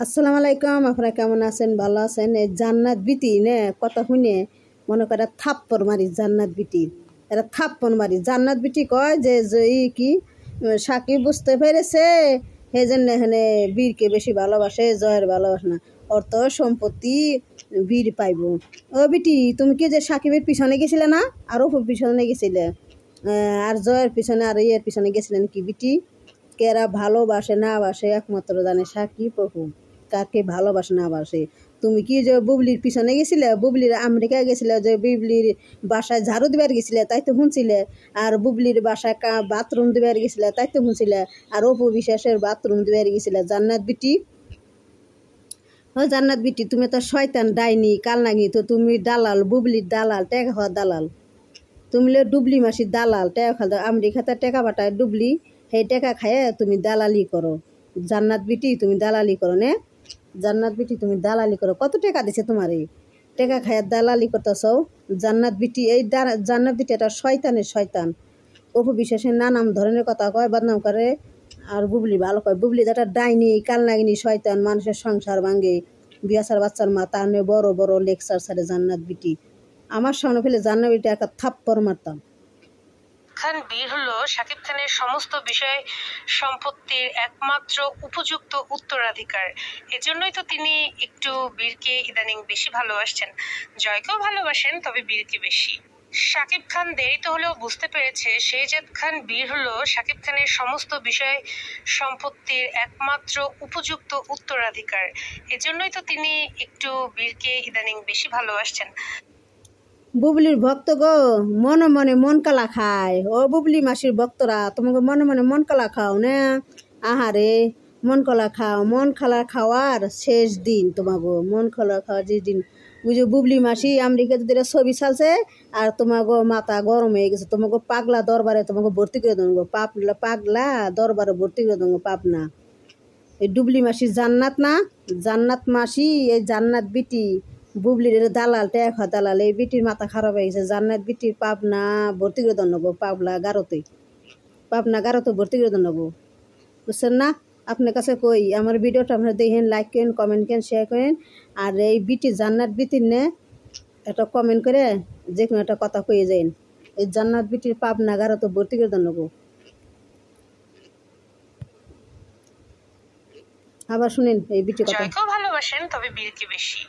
আসসালামু আলাইকুম। আপনারা কেমন আছেন? ভালো আছেন? এই জান্নাত বিটি নে কথা শুনে মনে করে থাপ্পড় মারি জান্নাত বিটি। এরা থাপ্পড় মারি জান্নাত বিটি কয় যে কি সাকিব বুঝতে পেরেছে সেই জন্য এখানে বীরকে বেশি ভালোবাসে, জয়ের ভালোবাসে না। অর্থ সম্পত্তি বীর পাইব। ও বিটি, তুমি কি যে সাকিবের পিছনে গেছিলে না? আর অপুর পিছনে গেছিলে, আর জয়ের পিছনে আর ইয়ের পিছনে গেছিলেন কি বিটি? কেরা ভালোবাসে না বাসে একমাত্র জানে সাকিব অপু। কাকে ভালোবাসে না বাসে। তুমি কি যে বুবলির পিছনে গেছিলে, বুবলির আমেরিকায় গেছিলে, যে বুবলির বাসায় ঝাড়ু দিবার গেছিলে তাই তো শুনছিলে, আর বুবলির বাসায় বাথরুম দিবার গেছিলে তাই তো শুনছিলে, আর অপু বিশ্বাসের বাথরুম দিবার গেছিলে। জান্নাত বিটি, ও জান্নাত বিটি, তুমি তো শয়তান ডাইনি কালনাগি, তো তুমি দালাল, বুবলির দালাল, টেকা হওয়া দালাল। তুমি ডুবলি মাসির দালাল, টেকা খাওয়া আমেরিকাতে টেকা পাঠায় ডুবলি, সেই টেকা খায় তুমি দালালি করো। জান্নাত বিটি, তুমি দালালি করো নে? জান্নাত বিটি, তুমি দালালি করো। কত টাকা দিছে তোমার? এই টাকা খায় দালালি করতেছ জান্নাত বিটি। এই জান্নাত বিটি এটা শয়তানের শয়তান। অপু বিশ্বাসের নানান ধরনের কথা কয়, বদনাম করে, আর বুবলি ভালো কয়। বুবলি যেটা ডাইনি কালনাগিনী শয়তান, মানুষের সংসার ভাঙ্গে, বিয়াসার বাচ্চার মা, তার নিয়ে বড় বড় লেকচার সারে জান্নাত বিটি। আমার সামনে ফেলে জান্নাত বিটি একটা থাপ্পড় মারতাম। খান বীর হলো শাকিব খানের সমস্ত বিষয় সম্পত্তির একমাত্র উপযুক্ত উত্তরাধিকার। এজন্যই তো তিনি একটু বীরকে ইদানিং বেশি ভালোবাসছেন। জয়কেও ভালোবাসেন, তবে বীরকে বেশি। শাকিব খান দেরিতে হলেও বুঝতে পেরেছে শেহজাদ খান বীর হলো শাকিব খানের সমস্ত বিষয় সম্পত্তির একমাত্র উপযুক্ত উত্তরাধিকার। এজন্যই তো তিনি একটু বীরকে ইদানিং বেশি ভালোবাসছেন। বুবলির ভক্ত গো, মনে মনে মন কালা খায়। ও বুবলি মাসির ভক্তরা, তোমাকে মনে মনে মন কালা খাও না? আহারে, মন কলা খাও। মন খালা খাওয়ার শেষ দিন তোমাকে, মন খালা খাওয়ার শেষ দিন। বুঝো বুবলি মাসি আমেরিকাতে দিলে ছবি চালছে, আর তোমাকে মাথা গরম হয়ে গেছে। তোমাকে পাগলা দরবারে তোমাকে ভর্তি করে দেবো। পাগলা দরবারে ভর্তি করে দেবো। পাপ না, এই ডুবলি মাসির জান্নাত না, জান্নাত মাসি, এই জান্নাত বিটি বুবলির দালাল, টেকা দালাল। এই বিটির মাথা খারাপ হয়ে গেছে। জান্নাত বিটির পাবনা ভর্তি করে দেবো। পাবলা গারোতে, পাবনা গারোতে ভর্তি করে দেবো। বুঝছেন না? আপনার কাছে কই, আমার ভিডিওটা আপনারা দেখেন, লাইক করেন, কমেন্ট করেন, শেয়ার করেন। আর এই বিটি জান্নাত বিটির নে একটা কমেন্ট করে যে কোনো একটা কথা কয়ে যাইন। এই জান্নাত বিটির পাবনা গারোতে ভর্তি করে দেবো। আবার শুনেন এই বিটি কথা। জয়কেও ভালোবাসেন, তবে বীরকে বেশি।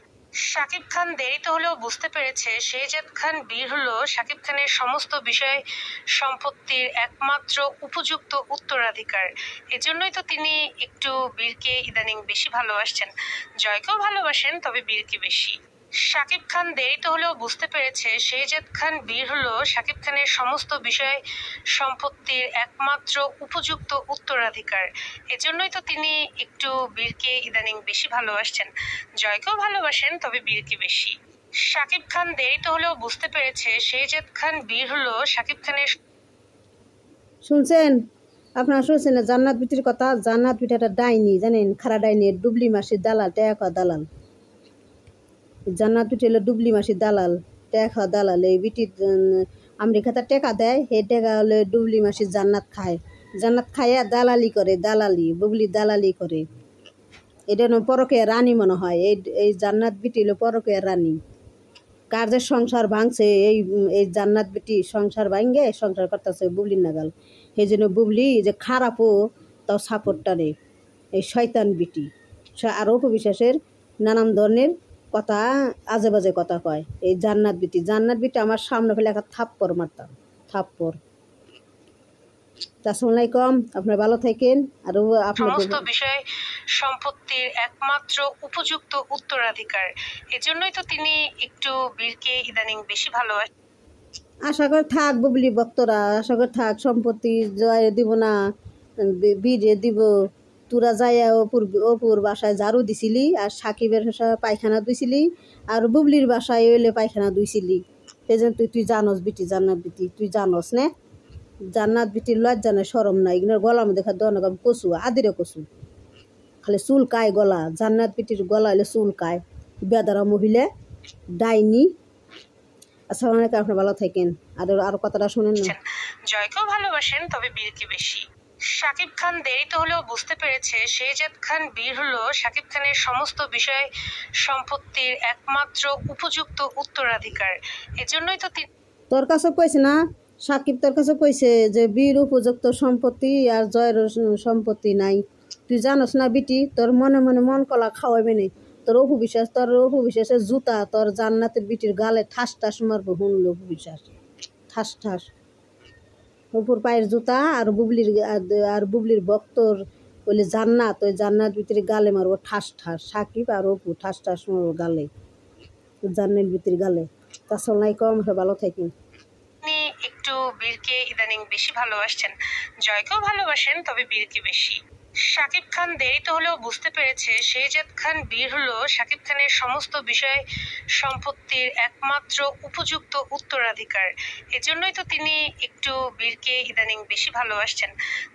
শাকিব খান দেরিতে হলেও বুঝতে পেরেছে শেহজাদ খান বীর হলো শাকিব খানের সমস্ত বিষয় সম্পত্তির একমাত্র উপযুক্ত উত্তরাধিকার। এজন্যই তো তিনি একটু বীরকে ইদানিং বেশি ভালোবাসছেন। জয়কেও ভালোবাসেন, তবে বীরকে বেশি। শাকিব খান দেরিতে হলেও বুঝতে পেরেছে শেহজাদ খান বীর হলো শাকিব খানের সমস্ত বিষয় সম্পত্তির একমাত্র উপযুক্ত উত্তরাধিকার। এজন্যই তো তিনি একটু বীরকে ইদানিং বেশি ভালোবাসছেন। জয়কেও ভালোবাসেন, তবে বীরকে বেশি। শাকিব খান দেরিতে হলেও বুঝতে পেরেছে শেহজাদ খান বীর হলো শাকিব খানের। শুনছেন? আপনারা শুনছেন না জান্নাত বিটির কথা? জান্নাত বিটি একটা ডাইনি, জানেন? খারা ডাইনি, ডুবলি মাসির দালাল, টেকা দালাল। জান্নাত বিটি হলো ডুবলি মাসির দালাল, টেকা দালাল। এই বিটি আমেরিকাতে টেকা দেয়, সেই টেকা হলে ডুবলি মাসির জান্নাত খায়। জান্নাত খাইয়া দালালি করে, দালালি, বুবলি দালালি করে। এটা পরকে রানী মনে হয়। এই জান্নাত বিটি হলো পরকে রানী। কার যে সংসার ভাঙছে, এই জান্নাত বেটি সংসার ভাঙ্গে সংসার করতেছে বুবলির নাগাল। সেই জন্য বুবলি যে খারাপও তাও সাপোর্টটা নেই। এই শয়তান বিটি আর অপবিশ্বাসের নানান ধরনের কথা, আজে বাজে কথা কয় এই জান্নাত বিটি। জান্নাত বিটি আমার সামনে ফেলে একটা থাপ্পড় মারতাম, থাপ্পড়। আসসালামু আলাইকুম, আপনারা ভালো থাকেন। আর সমস্ত বিষয় সম্পত্তির একমাত্র উপযুক্ত উত্তরাধিকার। এজন্যই তো তিনি একটু বীরকে ইদানিং বেশি ভালোবাসেন। আশা করে থাক বুবলি ভক্তরা, আশা করে থাক। সম্পত্তি জয় দিব না, বীরে দিব। তোরা যাইয়া অপুর বাসায় ঝাড়ু দিছিলি, আর সাকিবের বাসায় পায়খানা ধুইছিলি, আর বুবলির বাসায় এলে পায়খানা ধুইছিলি। সেই জন্য তুই জানস বিটি, জান্নাত বিটি, তুই জানস না? জান্নাত বিটির লজ্জা নাই, সরম নাই। এগুলোর গলার মধ্যে দনক কচু, আদিরে কচু, খালি চুল কায় গলা। জান্নাত বিটির গলা হলে চুল কায়, বেদারা মহিলা, ডাইনি। আসসালামু আলাইকুম, আপনারা ভালো থাকেন। আর কথাটা শুনেন না। জয়কেও ভালোবাসেন, তবে বীরকে বেশি। শাকিব খান দেরিতে হলেও বুঝতে পেরেছে শেহজাদ খান বীর হলো শাকিব খানের সমস্ত বিষয় সম্পত্তির একমাত্র উপযুক্ত উত্তরাধিকার। এজন্যই তো তোর কাছে কইছে না সাকিব, তোর কাছে কইছে যে বীর উপযুক্ত সম্পত্তি আর জয়ের সম্পত্তি নাই। তুই জানোস না বিটি, তোর মনে মনে মন কলা খাওয়াইবে নি। তোর অপু বিশ্বাসের জুতা তোর জান্নাতের বিটির গালে ঠাস ঠাস মারবো। শুনলো অপু বিশ্বাস ঠাস ঠাস অপুর পায়ের জুতা আর বুবলির বক্তর বলে জান্নাত, ওই জান্নাত ভিতরে গালে মারবো ঠাস ঠাস। সাকিব আর অপু ঠাস ঠাস মারবো গালে, জান্নাত ভিতরে গালে। তাছাড়া নাই কম ভালো থাকি। একটু বীরকে ইদানিং বেশি ভালোবাসছেন, জয়কেও ভালোবাসেন তবে বীরকে বেশি। শাকিব খান দেরিতে হলেও বুঝতে পেরেছে শেহজাদ খান বীর হলো শাকিব খানের সমস্ত বিষয় সম্পত্তির একমাত্র উপযুক্ত উত্তরাধিকার। এজন্যই তো তিনি একটু বীরকে ইদানিং বেশি ভালোবাসছেন,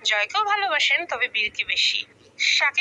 জয়কেও ভালোবাসেন তবে বীরকে বেশি। শাকিব